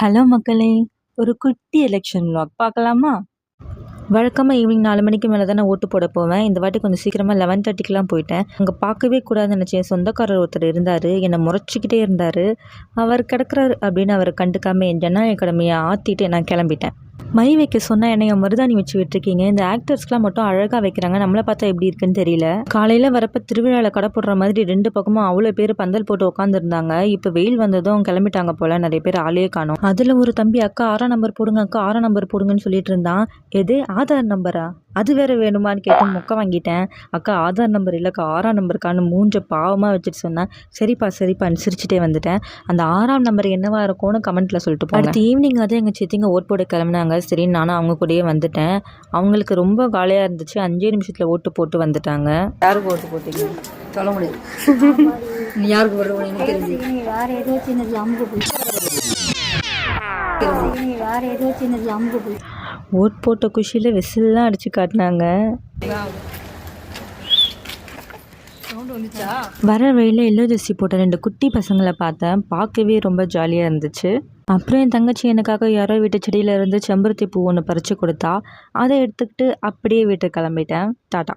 Hello மக்களே! ஒரு குட்டி எலெக்ஷன் விளாக் பார்க்கலாமா? வழக்கமா ஈவினிங் 4 மணிக்கு மேல தான் நான் ஓட்டு போட போவேன். இந்த வாட்டி கொஞ்சம் சீக்கிரமா 11:30க்குலாம் போயிட்டேன். அங்க பார்க்கவே கூடாதுன்னு நெனச்சேன். சொந்தக்காரர் ஒருத்தர் இருந்தாரு. என்ன முறைச்சுக்கிட்டே இருந்தாரு. அவர் கிடக்குறாரு அப்படின்னு அவர கண்டுக்காம என் ஜனநாயக கடமைய ஆத்திட்டு நான் கிளம்பிட்டேன். மை வைக்க சொன்னா என்னைய மருதாணி வச்சு விட்டுருக்கீங்க. இந்த ஆக்டர்ஸ்க்குலாம் மட்டும் அழகா வைக்கிறாங்க. நம்மள பார்த்தா எப்படி இருக்குன்னு தெரியல. காலையில வரப்ப திருவிழால கடை போடுற மாதிரி 2 பக்கமும் அவ்வளோ பேர் பந்தல் போட்டு உட்காந்துருந்தாங்க. இப்ப வெயில் வந்ததும் கிளம்பிட்டாங்க போல. நிறைய பேர் ஆளே காணோம். அதுல ஒரு தம்பி அக்கா 6ஆம் நம்பர் போடுங்க அக்கா 6ஆம் நம்பர் போடுங்கன்னு சொல்லிட்டு இருந்தான். எது ஆதார் நம்பரா? அது வேற வேணுமான்னு கேட்டு மொக்க வாங்கிட்டேன். அக்கா ஆதார் நம்பர் இல்லக்கா 6ஆம் நம்பருக்கான்னு மூஞ்ச பாவமா வச்சுட்டு சொன்னேன். சரிப்பா சரிப்பான்னு சிரிச்சுட்டே வந்துட்டேன். அந்த 6ஆம் நம்பர் என்னவா இருக்கும்னு கமெண்ட்ல சொல்லிட்டு போங்க. அடுத்து ஈவினிங் தான் எங்க சித்திங்க ஓட் போட கிளம்புனாங்க. சரி நானும் அவங்க கூடயே வந்துட்டேன். அவங்களுக்கு ரொம்ப காலியாக இருந்துச்சு. 5 நிமிஷத்தில் ஓட்டு போட்டு வந்துட்டாங்க. யாருக்கு ஓட்டு போட்டீங்க? சொல்ல முடியாது. நீ யாருக்கு போடுற எனக்கு தெரிஞ்சு வேறு ஏதோ சின்னது அமுக போய் வேறு ஏதோ சின்னது அமுக போய் ஓட் போட்ட குஷியில் விசில்லாம் அடித்து காட்டினாங்க. வர வழியில் எல்லோ ஜெர்சி போட்ட 2 குட்டி பசங்களை பார்த்தேன். பார்க்கவே ரொம்ப ஜாலியாக இருந்துச்சு. அப்புறம் என் தங்கச்சி எனக்காக யாரோ வீட்டு செடியில் இருந்து செம்பருத்தி பூ ஒன்று பறித்து கொடுத்தா. அதை எடுத்துக்கிட்டு அப்படியே வீட்டுக்கு கிளம்பிட்டேன். டாட்டா.